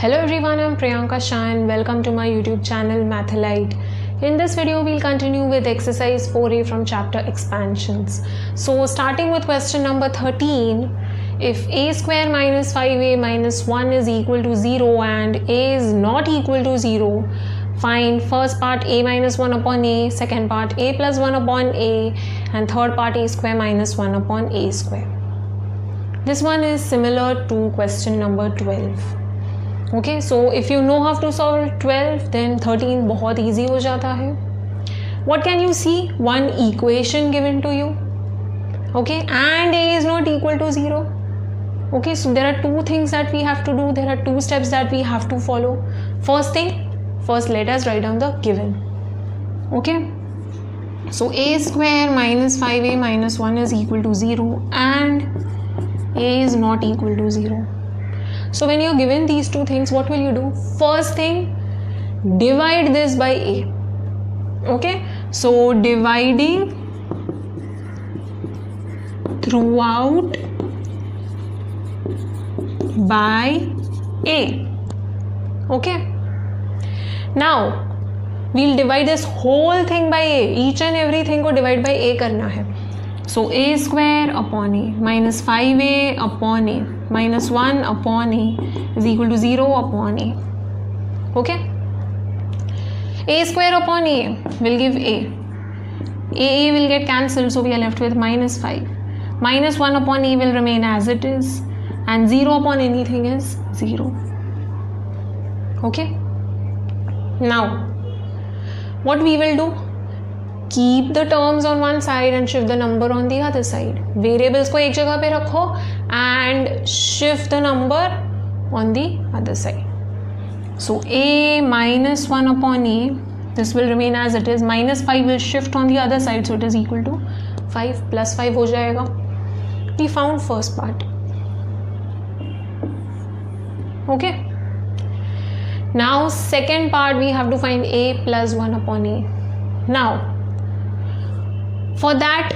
Hello everyone, I'm Priyanka Shah and welcome to my YouTube channel Mathalite. In this video, we'll continue with exercise 4a from chapter expansions. So starting with question number 13, if a square minus 5a minus 1 is equal to 0 and a is not equal to 0, find first part a minus 1 upon a, second part a plus 1 upon a, and third part a square minus 1 upon a square. This one is similar to question number 12. Okay, so if you know how to solve 12, then 13 बहुत easy हो जाता है. What can you see? One equation given to you. Okay, and a is not equal to 0. Okay, so there are two things that we have to do. There are two steps that we have to follow. First let us write down the given. Okay, so a square minus 5a minus 1 is equal to 0 and a is not equal to 0. So when you're given these two things, what will you do? First thing, divide this by a. Okay, so dividing throughout by a. Okay, now we'll divide this whole thing by a. Each and everything को divide by a करना है. So a square upon a minus 5a upon a minus 1 upon a is equal to 0 upon a. Okay, a square upon a will give a will get cancelled, so we are left with minus 5. Minus 1 upon a will remain as it is, and 0 upon anything is 0. Okay, now what we will do? Keep the terms on one side and shift the number on the other side. Variables को एक जगह पे रखो and shift the number on the other side. So a minus 1 upon a, this will remain as it is. Minus 5 will shift on the other side, so it is equal to 5 plus 5 हो जाएगा. We found first part. Okay. Now second part, we have to find a plus 1 upon a. Now for that,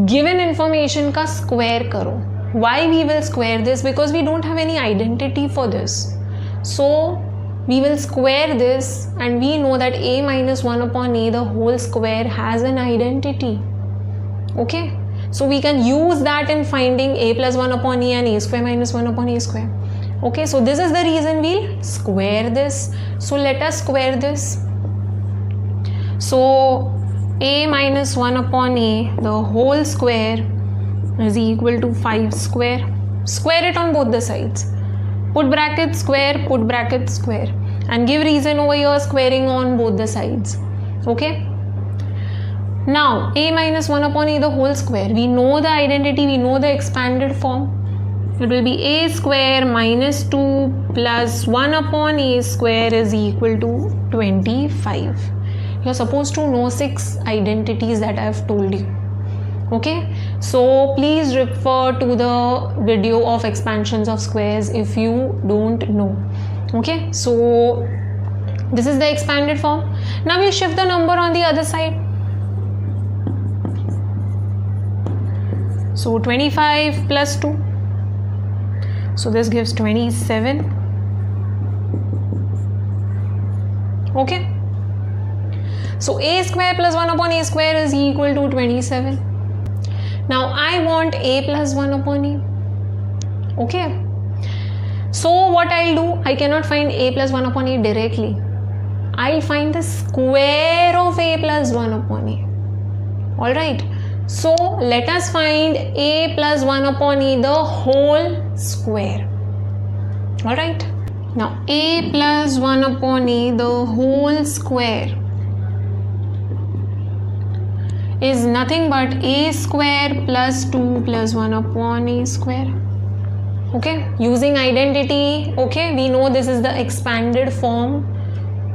given information का square करो. Why we will square this? Because we don't have any identity for this. So we will square this, and we know that a minus 1 upon a, the whole square, has an identity. Okay, so we can use that in finding a plus 1 upon a and a square minus 1 upon a square. Okay, so this is the reason we'll square this. So let us square this. So a minus 1 upon a, the whole square, is equal to 5 square. Square it on both the sides. Put bracket square, put bracket square, and give reason over here, squaring on both the sides. Okay, now a minus 1 upon a, the whole square, we know the identity, we know the expanded form. It will be a square minus 2 plus 1 upon a square is equal to 25. You're supposed to know 6 identities that I have told you. Okay, so please refer to the video of expansions of squares if you don't know. Okay, so this is the expanded form. Now we'll shift the number on the other side. So 25 plus 2. So this gives 27. Okay. So a square plus 1 upon a square is equal to 27. Now I want a plus 1 upon a. Okay. So what I'll do, I cannot find a plus 1 upon a directly. I'll find the square of a plus 1 upon a. Alright. So let us find a plus 1 upon a, the whole square. Alright. Now a plus 1 upon a, the whole square, is nothing but a square plus 2 plus 1 upon a square. Okay, using identity. Okay, we know this is the expanded form.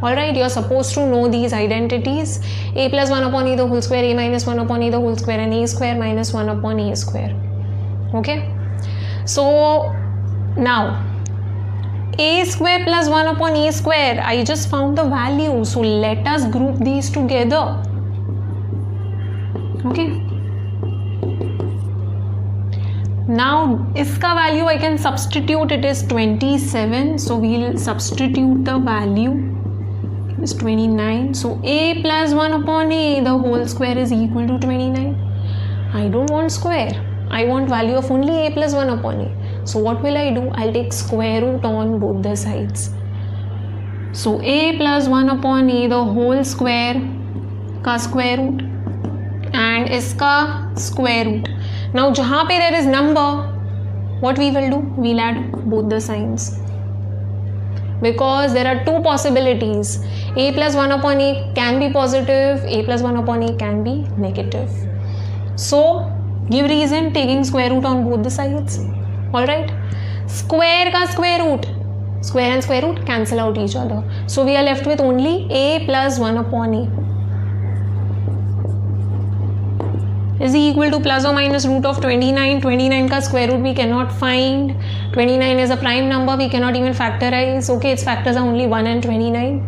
Alright, you're supposed to know these identities. A plus 1 upon a the whole square, a minus 1 upon a the whole square, and a square minus 1 upon a square. Okay, so now a square plus 1 upon a square, I just found the value, so let us group these together. Okay, Now iska value I can substitute, it is 27, so we'll substitute the value, is 29. So a plus 1 upon a, the whole square is equal to 29. I don't want square, I want value of only a plus 1 upon a. So what will I do? I'll take square root on both the sides. So a plus 1 upon a, the whole square का square root and इसका square root. Now जहाँ पे there is number, what we will do? We'll add both the signs, because there are two possibilities. A plus 1 upon a can be positive, a plus 1 upon a can be negative. So give reason taking square root on both the sides. Alright, square का square root, square and square root cancel out each other, so we are left with only a plus 1 upon a is equal to plus or minus root of 29. 29 का square root we cannot find. 29 is a prime number, we cannot even factorize. Okay, its factors are only 1 and 29.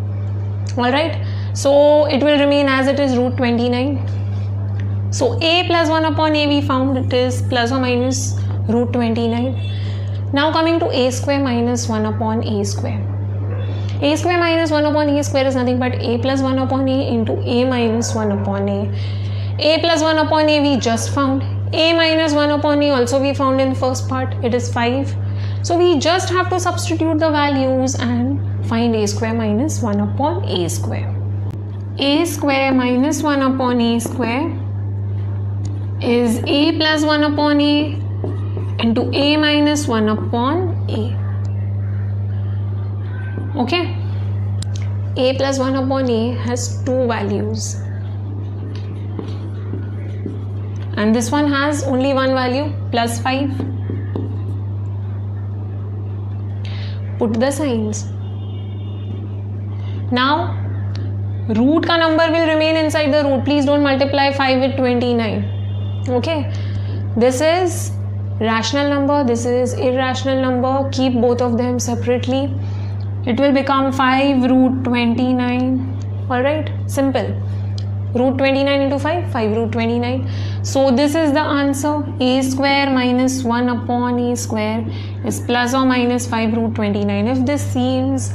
Alright, so it will remain as it is, root 29. So a plus 1 upon a we found, it is plus or minus root 29. Now coming to a square minus 1 upon a square. A square minus 1 upon a square is nothing but a plus 1 upon a into a minus 1 upon a. A plus 1 upon a we just found. A minus 1 upon a also we found in first part, it is 5. So we just have to substitute the values and find a square minus 1 upon a square. A square minus 1 upon a square is a plus 1 upon a into a minus 1 upon a. Okay, a plus 1 upon a has two values and this one has only one value, plus 5. Put the signs. Now root ka number will remain inside the root. Please don't multiply 5 with 29. Okay, this is rational number, this is irrational number. Keep both of them separately. It will become 5 root 29. Alright, simple. Root 29 into 5, 5 root 29. So this is the answer. A square minus 1 upon a square is plus or minus 5 root 29. If this seems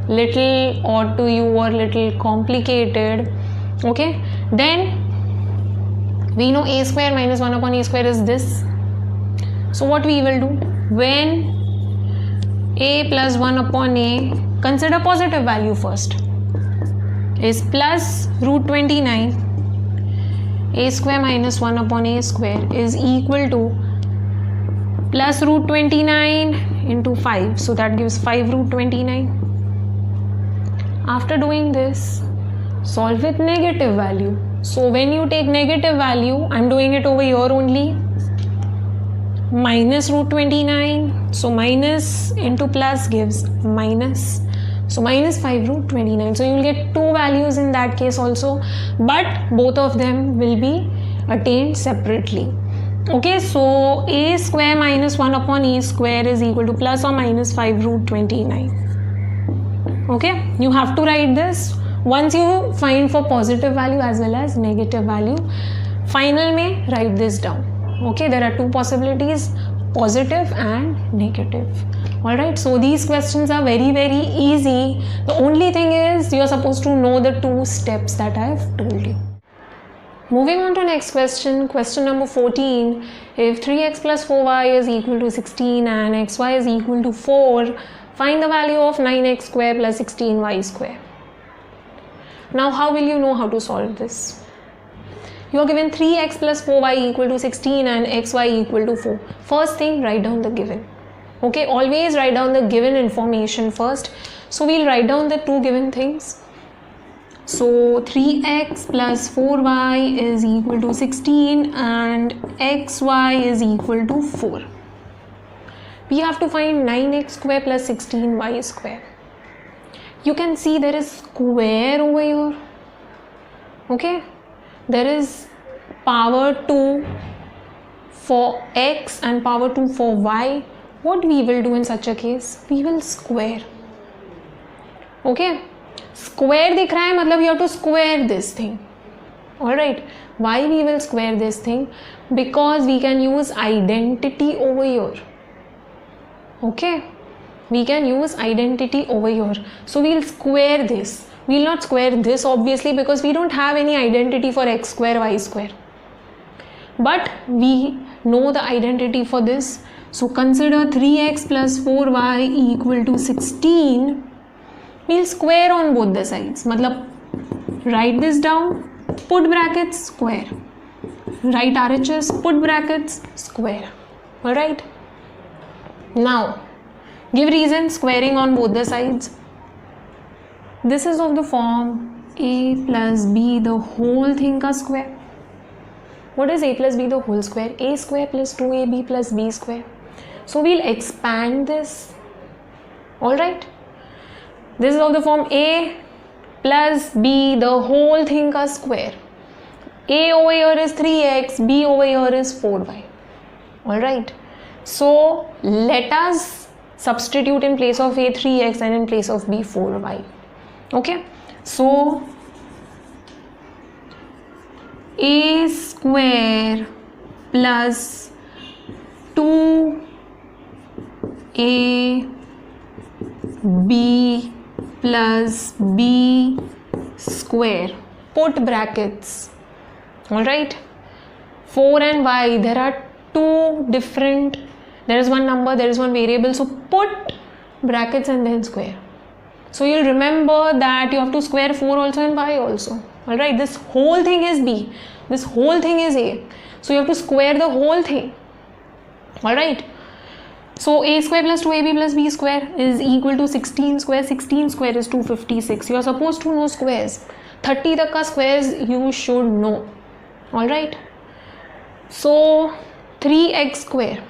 little odd to you or little complicated, okay, then we know a square minus 1 upon a square is this. So what we will do? When a plus 1 upon a, consider positive value first, is plus root 29, a square minus 1 upon a square is equal to plus root 29 into 5, so that gives 5 root 29. After doing this, solve with negative value. So when you take negative value, I'm doing it over here only, minus root 29, so minus into plus gives minus. So minus 5 root 29. So you will get two values in that case also, but both of them will be attained separately. Okay, so a square minus 1 upon a square is equal to plus or minus 5 root 29. Okay, you have to write this once you find for positive value as well as negative value. Final mein write this down. Okay, there are two possibilities, positive and negative. Alright, so these questions are very easy. The only thing is you are supposed to know the two steps that I have told you. Moving on to next question, question number 14. If 3x plus 4y is equal to 16 and xy is equal to 4, find the value of 9x square plus 16y square. Now how will you know how to solve this? You are given 3x plus 4y equal to 16 and xy equal to 4. First thing, write down the given. Okay, always write down the given information first. So we'll write down the two given things. So 3x plus 4y is equal to 16 and xy is equal to 4. We have to find 9x square plus 16y square. You can see there is square over here. Okay, there is power 2 for x and power 2 for y. What we will do in such a case? We will square. Okay, square दिख रहा है मतलब you have to square this thing. Alright, Why we will square this thing? Because we can use identity over here. Okay, we can use identity over here. So we'll square this. We'll not square this obviously because we don't have any identity for x square, y square. But we know the identity for this. So consider 3x plus 4y equal to 16. We'll square on both the sides. Matlab, write this down, put brackets, square. Write RHS, put brackets, square. Alright. Now, give reason squaring on both the sides. This is of the form a plus b the whole thing ka square. What is a plus b the whole square? A square plus 2ab plus b square. So we'll expand this. Alright. This is of the form a plus b the whole thing ka square. A over here is 3x, b over here is 4y. Alright. So let us substitute in place of a 3x and in place of b 4y. Okay. So a square plus 2ab plus b square, put brackets. Alright, 4 and y, there are two different, there is one number, there is one variable, so put brackets and then square. So you'll remember that you have to square 4 also and y also. Alright, this whole thing is b, this whole thing is a, so you have to square the whole thing. Alright, so a square plus 2ab plus b square is equal to 16 square. 16 square is 256. You are supposed to know squares. 30 tak ka squares you should know. Alright. So 3x square.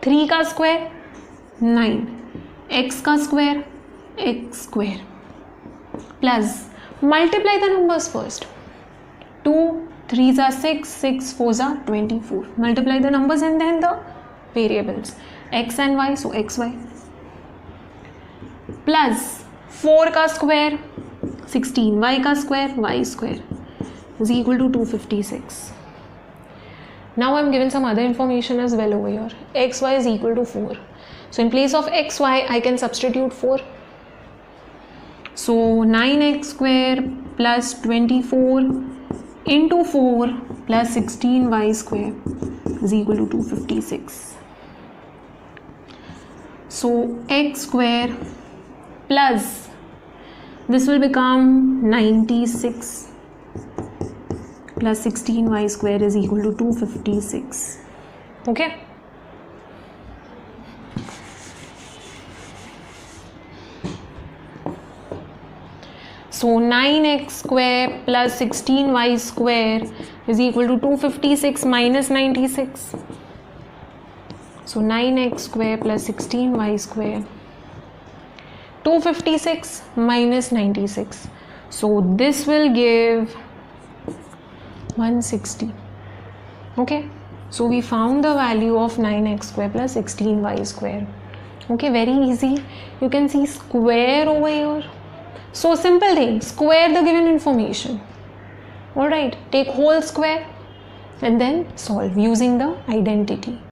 3 ka square 9. X ka square x square. Plus multiply the numbers first. 2 3s are 6, 6 4s are 24. Multiply the numbers and then the variables. X and y, so xy plus 4 ka square 16, y ka square y square is equal to 256. Now I am given some other information as well over here. Xy is equal to 4. So in place of xy I can substitute 4. So 9x square plus 24 into 4 plus 16y square is equal to 256. So x square plus this will become 96 plus 16y square is equal to 256. Okay. So 9x square plus 16y square is equal to 256 minus 96. So 9x square plus 16y square, 256 minus 96. So this will give 160. Okay. So we found the value of 9x square plus 16y square. Okay, very easy. You can see square over here. So simple thing, square the given information. Alright, take whole square and then solve using the identity.